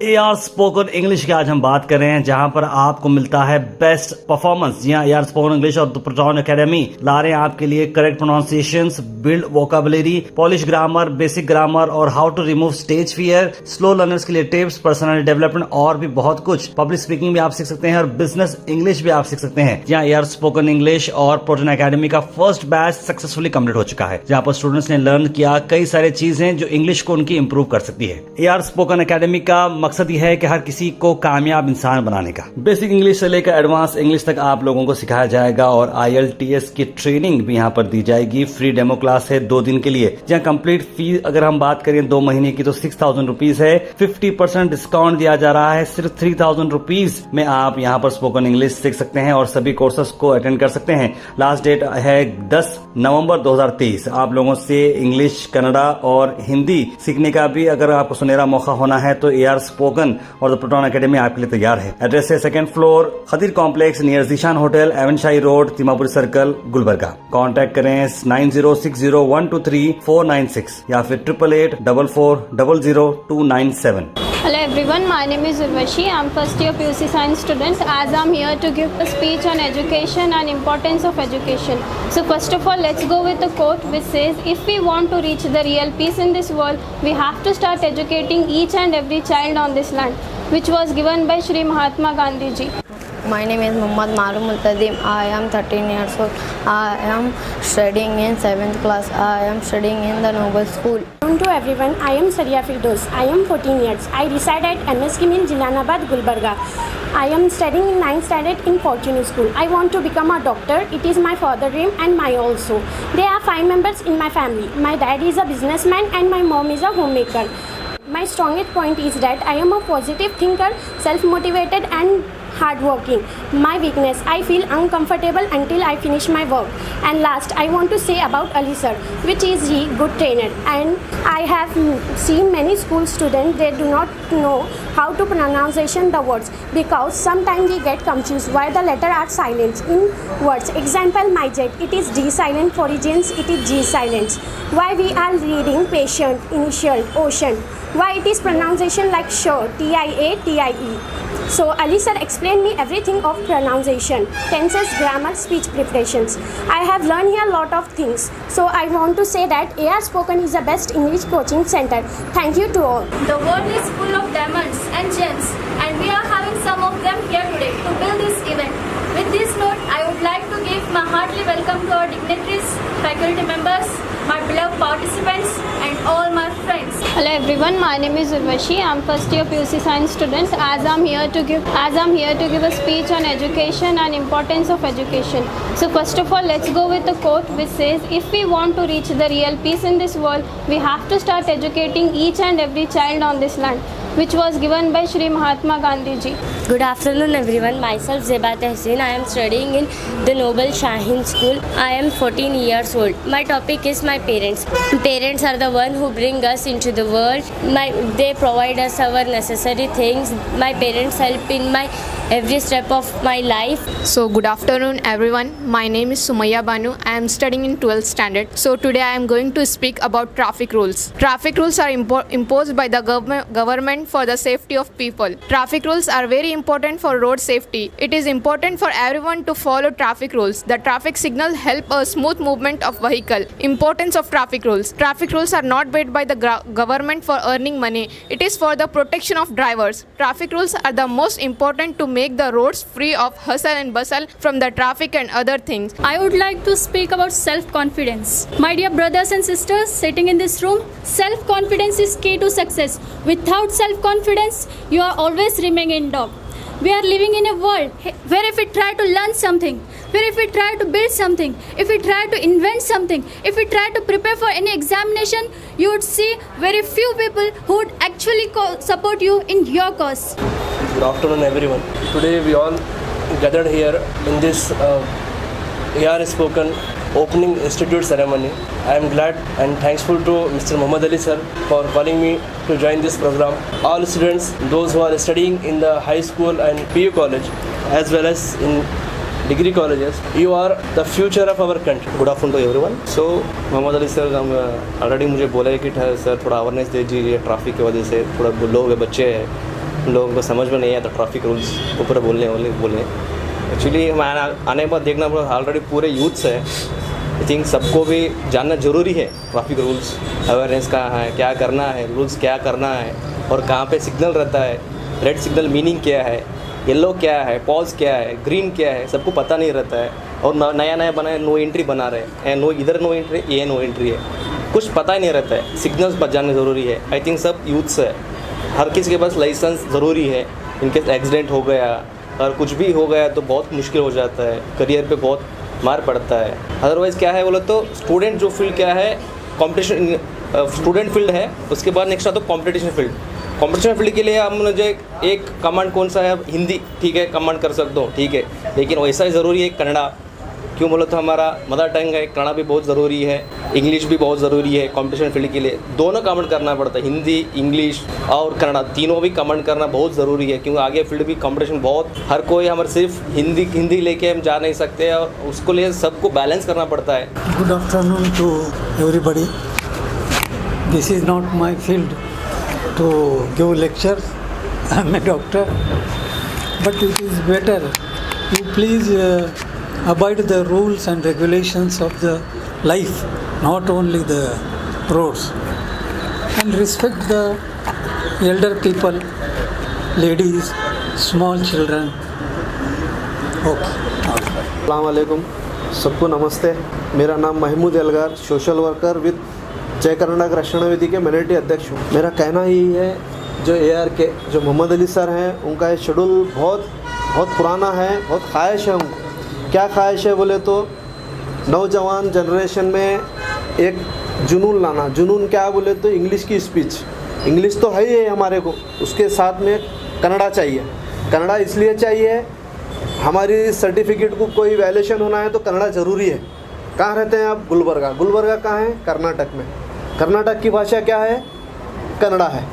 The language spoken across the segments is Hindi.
AR स्पोकन इंग्लिश की आज हम बात कर रहे हैं, जहां पर आपको मिलता है बेस्ट परफॉर्मेंस। जी हाँ, AR स्पोकन इंग्लिश और प्रोटॉन एकेडमी ला रहे हैं आपके लिए correct pronunciations, build vocabulary, polish grammar, basic grammar और how to remove stage fear, slow learners के लिए टिप्स, पर्सनालिटी डेवलपमेंट और भी बहुत कुछ। पब्लिक स्पीकिंग भी आप सीख सकते हैं और बिजनेस इंग्लिश भी आप सीख सकते हैं। जहाँ AR स्पोकन इंग्लिश और प्रोटॉन एकेडमी का फर्स्ट बैच सक्सेसफुली कंप्लीट हो चुका है, जहाँ पर स्टूडेंट्स ने लर्न किया कई सारी चीजें जो इंग्लिश को उनकी इंप्रूव कर सकती है। AR स्पोकन एकेडमी का मकसद यह है कि हर किसी को कामयाब इंसान बनाने का। बेसिक इंग्लिश से लेकर एडवांस इंग्लिश तक आप लोगों को सिखाया जाएगा और IELTS की ट्रेनिंग भी यहाँ पर दी जाएगी। फ्री डेमो क्लास है 2 दिन के लिए, जहाँ कंप्लीट फीस अगर हम बात करें 2 महीने की तो 6000 रुपीज है। 50% डिस्काउंट दिया जा रहा है। सिर्फ 3000 रुपीज में आप यहाँ पर स्पोकन इंग्लिश सीख सकते हैं और सभी कोर्सेस को अटेंड कर सकते हैं। लास्ट डेट है 10 नवंबर 2023। आप लोगों से इंग्लिश, कन्नड़ा और हिंदी सीखने का भी अगर आपको सुनहरा मौका होना है तो AR स्पोकन और द प्रोटॉन एकेडमी आपके लिए तैयार है। एड्रेस है 2nd floor Khadeer Complex near Zeeshan Hotel, Aiwanshahi Road, Timmapuri Circle, Gulbarga. Contact करें 9060123496 या फिर 8884400297। Hello everyone, my name is Urvashi. I'm first year PUC Science student. As I'm here to give a speech on education and importance of education. So first of all, let's go with the quote which says, if we want to reach the real peace in this world, we have to start educating each and every child on this land, which was given by Shri Mahatma Gandhi ji. My name is Muhammad Maruf Multadim. I am 13 years old. I am studying in 7th class. I am studying in the Noble School. Hello to everyone. I am Saria Firdaus. I am 14 years. I reside at MS Kimil, Jalanabad, Gulbarga. I am studying in 9th standard in Fortune School. I want to become a doctor. It is my father's dream and my also. There are 5 members in my family. My dad is a businessman and my mom is a homemaker. My strongest point is that I am a positive thinker, self-motivated and hardworking. My weakness, I feel uncomfortable until I finish my work. And last, I want to say about Ali sir, which is he good trainer. And I have seen many school students, they do not know how to pronunciation the words because sometimes we get confused why the letter are silent in words. Example, my jet, it is D silent. For agents, it is G silent. Why we are reading patient, initial, ocean. Why it is pronunciation like sure, TIA. So Ali sir explained me everything of pronunciation, tenses, grammar, speech preparations. I have learned here a lot of things. So I want to say that AR Spoken is the best English coaching center. Thank you to all. The world is full of diamonds and gems, and we are having some of them here today to build this event. With this note, I would like to give my hearty welcome to our dignitaries, faculty members, my beloved participants, and all my friends. Hello everyone, my name is Urvashi. I'm first year PUC Science student. As I'm here to give a speech on education and importance of education. So first of all, let's go with the quote which says, if we want to reach the real peace in this world, we have to start educating each and every child on this land, which was given by Shri Mahatma Gandhi ji. Good afternoon everyone, myself Zeba Tehseen. I am studying in the Noble Shaheen School. I am 14 years old. My topic is my parents. Parents are the one who bring us into the world. They provide us our necessary things. My parents help in my every step of my life. So good afternoon everyone, my name is Sumaya Banu. I am studying in 12th standard. So today I am going to speak about traffic rules. Traffic rules are imposed by the government for the safety of people. Traffic rules are very important for road safety. It is important for everyone to follow traffic rules. The traffic signal help a smooth movement of vehicle. Importance of traffic rules. Traffic rules are not made by the government for earning money. It is for the protection of drivers. Traffic rules are the most important to make the roads free of hustle and bustle from the traffic and other things. I would like to speak about self-confidence. My dear brothers and sisters sitting in this room, self-confidence is key to success. Without self-confidence, you are always remaining dog. We are living in a world where if we try to learn something, where if we try to build something, if we try to invent something, if we try to prepare for any examination, you would see very few people who would actually support you in your cause. Good afternoon everyone. Today we all gathered here in this AR Spoken opening institute ceremony. I am glad and thankful to Mr. Muhammad Ali sir for calling me to join this program. All students, those who are studying in the high school and PU college as well as in degree colleges, you are the future of our country. Good afternoon to everyone. So Muhammad Ali sir already मुझे बोला है कि सर थोड़ा अवेयरनेस दीजिए, ट्रैफिक की वजह से थोड़ा लोग बच्चे हैं हम लोगों को समझ में नहीं आता ट्रैफिक रूल्स ऊपर बोलने एक्चुअली हम आने के बाद देखना ऑलरेडी पूरे यूथ्स है। आई थिंक सबको भी जानना ज़रूरी है ट्रैफिक रूल्स, अवेयरनेस कहाँ है, क्या करना है, रूल्स क्या करना है और कहाँ पे सिग्नल रहता है, रेड सिग्नल मीनिंग क्या है, येलो क्या है, पॉज क्या है, ग्रीन क्या है, सबको पता नहीं रहता है। और नया नया बनाए नो एंट्री बना रहे हैं, नो इधर नो एंट्री, ये नो एंट्री है, कुछ पता ही नहीं रहता है। सिग्नल्स पर जानना ज़रूरी है। आई थिंक सब यूथ्स है, हर किसी के पास लाइसेंस ज़रूरी है। इनकेस एक्सीडेंट हो गया और कुछ भी हो गया तो बहुत मुश्किल हो जाता है, करियर पे बहुत मार पड़ता है। अदरवाइज़ क्या है बोलो तो स्टूडेंट जो फील्ड क्या है, कंपटीशन स्टूडेंट फील्ड है, उसके बाद नेक्स्ट आता तो कंपटीशन फील्ड। कंपटीशन फील्ड के लिए हम मुझे एक कमांड कौन सा है, हिंदी ठीक है कमांड कर सकते हो ठीक है, लेकिन वैसा ही ज़रूरी है कन्नड़ा। क्यों बोलो तो हमारा मदर टंग है, कन्नड़ा भी बहुत ज़रूरी है, इंग्लिश भी बहुत ज़रूरी है। कंपटीशन फील्ड के लिए दोनों कमांड करना पड़ता है, हिंदी इंग्लिश और कन्नड़ा तीनों भी कमांड करना बहुत ज़रूरी है। क्योंकि आगे फील्ड भी कंपटीशन बहुत, हर कोई हमारे सिर्फ हिंदी लेके हम जा नहीं सकते और उसको लिए सबको बैलेंस करना पड़ता है। Good afternoon to everybody. This is not my field to give lectures, I am a doctor, but it is better you please abide the rules and regulations of the life, not only the roads, and respect the elder people, ladies, small children. Okay. अस्सलाम वालेकुम, सबको नमस्ते। मेरा नाम Mahmood Algar, social worker with जय कर्नाटक रक्षण वेदी के मिनिस्ट्री अध्यक्ष हूँ। मेरा कहना ही है जो AR के जो मोहम्मद अली सर हैं उनका ये शेड्यूल बहुत पुराना है, बहुत ख्वाहिश है उनको। क्या ख्वाहिश है बोले तो नौजवान जनरेशन में एक जुनून लाना। जुनून क्या बोले तो इंग्लिश की स्पीच, इंग्लिश तो है ही है हमारे को, उसके साथ में कन्नड़ा चाहिए। कन्नड़ा इसलिए चाहिए, हमारी सर्टिफिकेट को कोई वैल्यूएशन होना है तो कन्नड़ा ज़रूरी है। कहाँ रहते हैं आप? गुलबर्गा। गुलबर्गा कहाँ है? कर्नाटक में। कर्नाटक की भाषा क्या है? कन्नड़ा है।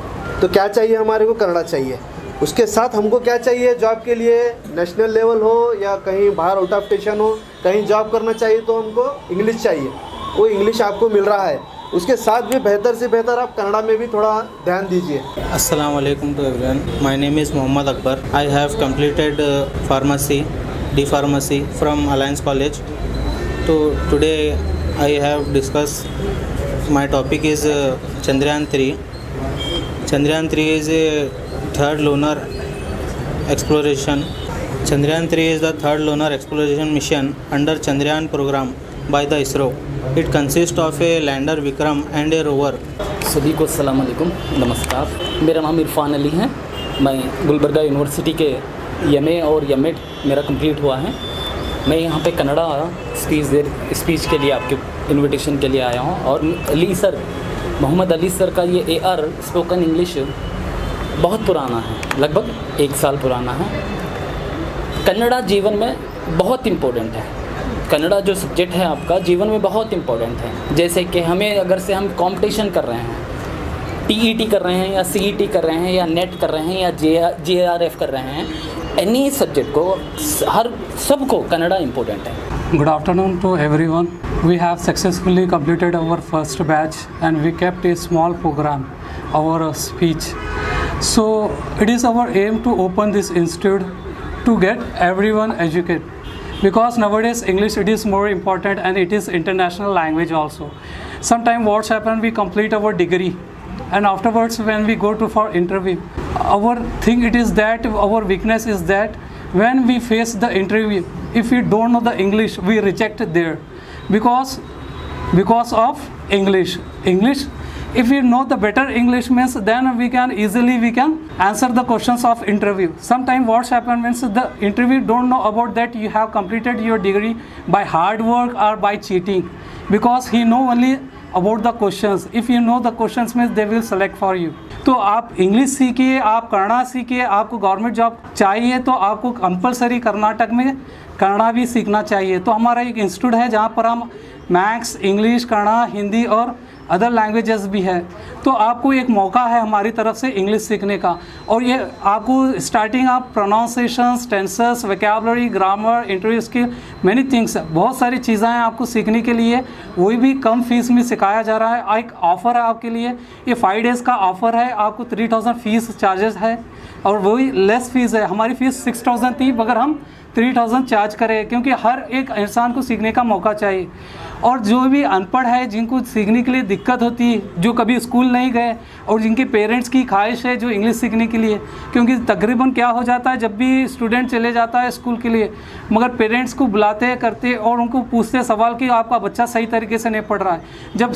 तो क्या चाहिए हमारे को? कन्नड़ा चाहिए। उसके साथ हमको क्या चाहिए? जॉब के लिए नेशनल लेवल हो या कहीं बाहर आउट ऑफ स्टेशन हो, कहीं जॉब करना चाहिए तो हमको इंग्लिश चाहिए। वो इंग्लिश आपको मिल रहा है, उसके साथ भी बेहतर से बेहतर आप कन्नड़ा में भी थोड़ा ध्यान दीजिए। अस्सलाम वालेकुम to everyone, my name is Mohammed Akbar. I have completed pharmacy, D pharmacy from Alliance College. तो today I have discuss, my topic is Chandrayaan 3. Chandrayaan 3 is a third lunar exploration. Chandrayaan 3 is the third lunar exploration mission under Chandrayaan program by the ISRO. It consists of a lander Vikram and a rover. सभी को अस्सलाम वालेकुम, नमस्कार। मेरा नाम इरफान अली है। मैं गुलबर्गा यूनिवर्सिटी के MA और MEd मेरा कंप्लीट हुआ है। मैं यहाँ पे कन्नड़ा स्पीच के लिए आपके इनविटेशन के लिए आया हूँ। और अली सर, मोहम्मद अली सर का ये AR स्पोकन इंग्लिश बहुत पुराना है, लगभग 1 साल पुराना है। कन्नड़ा जीवन में बहुत इम्पोर्टेंट है। कन्नड़ा जो सब्जेक्ट है आपका जीवन में बहुत इम्पोर्टेंट है। जैसे कि हमें अगर से हम कंपटीशन कर रहे हैं, TET कर रहे हैं या CET कर रहे हैं या नेट कर रहे हैं या JRF कर रहे हैं, एनी सब्जेक्ट को सबको कन्नड़ा इम्पोर्टेंट है। Good afternoon to everyone. We have successfully completed our first batch and we kept a small program, our speech. So it is our aim to open this institute to get everyone educated, because nowadays English it is more important and it is international language also. Sometimes what's happened, we complete our degree and afterwards when we go to for interview, our thing it is that our weakness is that when we face the interview, if we don't know the English, we reject there because of English. If we know the better English means, then we can easily answer the questions of interview. Sometimes what's happened means the interview don't know about that you have completed your degree by hard work or by cheating, because he know only about the questions. If you know the questions means they will select for you. तो आप इंग्लिश सीखिए, आप कन्नड़ा सीखिए। आपको गवर्नमेंट जॉब चाहिए तो आपको कंपलसरी कर्नाटक में कन्नड़ा भी सीखना चाहिए। तो हमारा एक इंस्टीट्यूट है जहाँ पर हम मैथ्स, इंग्लिश, कन्नड़ा, हिंदी और अदर लैंग्वेजेस भी है। तो आपको एक मौका है हमारी तरफ से इंग्लिश सीखने का। और ये आपको स्टार्टिंग आप pronunciations, tenses, vocabulary, grammar, interview skill, many things, बहुत सारी चीज़ें हैं आपको सीखने के लिए, वही भी कम फीस में सिखाया जा रहा है। एक ऑफ़र है आपके लिए, ये 5 डेज़ का ऑफ़र है, आपको 3000 फीस चार्जेस है और वही लेस फीस है। हमारी फ़ीस 6000 थी मगर हम 3000 चार्ज करें, क्योंकि हर एक इंसान को सीखने का मौका चाहिए। और जो भी अनपढ़ है, जिनको सीखने के लिए दिक्कत होती है, जो कभी स्कूल नहीं गए और जिनके पेरेंट्स की ख्वाहिश है जो इंग्लिश सीखने के लिए, क्योंकि तकरीबन क्या हो जाता है जब भी स्टूडेंट चले जाता है स्कूल के लिए, मगर पेरेंट्स को बुलाते करते और उनको पूछते सवाल कि आपका बच्चा सही तरीके से नहीं पढ़ रहा है। जब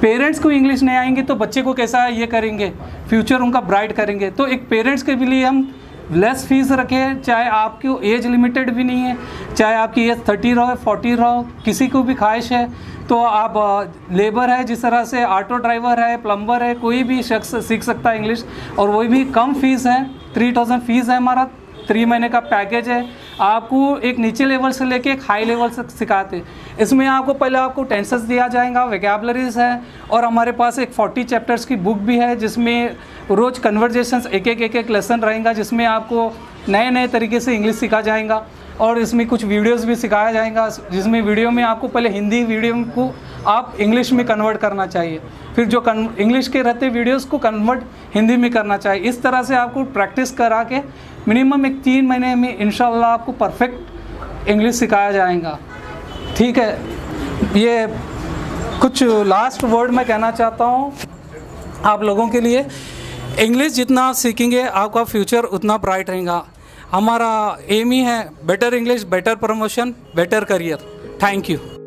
पेरेंट्स को इंग्लिश नहीं आएंगे तो बच्चे को कैसा ये करेंगे, फ्यूचर उनका ब्राइट करेंगे। तो एक पेरेंट्स के लिए हम लेस फीस रखें, चाहे आपकी एज लिमिटेड भी नहीं है, चाहे आपकी एज 30 रहो 40 रहो, किसी को भी ख्वाहिश है तो आप लेबर है, जिस तरह से ऑटो ड्राइवर है, प्लम्बर है, कोई भी शख्स सीख सकता है इंग्लिश। और वही भी कम फीस है, 3000 फीस है हमारा, 3 महीने का पैकेज है। आपको एक नीचे लेवल से लेके एक हाई लेवल से सिखाते। इसमें आपको पहले आपको टेंसेस दिया जाएगा, वोकैबुलरीज है, और हमारे पास एक 40 चैप्टर्स की बुक भी है जिसमें रोज़ कन्वर्जेशंस एक लेसन रहेगा, जिसमें आपको नए नए तरीके से इंग्लिश सिखा जाएगा। और इसमें कुछ वीडियोस भी सिखाया जाएगा, जिसमें वीडियो में आपको पहले हिंदी वीडियो को आप इंग्लिश में कन्वर्ट करना चाहिए, फिर जो इंग्लिश के रहते वीडियोस को कन्वर्ट हिंदी में करना चाहिए। इस तरह से आपको प्रैक्टिस करा के मिनिमम एक 3 महीने में इंशाल्लाह आपको परफेक्ट इंग्लिश सिखाया जाएगा। ठीक है, ये कुछ लास्ट वर्ड मैं कहना चाहता हूँ आप लोगों के लिए। इंग्लिश जितना आप सीखेंगे आपका फ्यूचर उतना ब्राइट रहेगा। हमारा एम ही है better English, better promotion, better career. Thank you.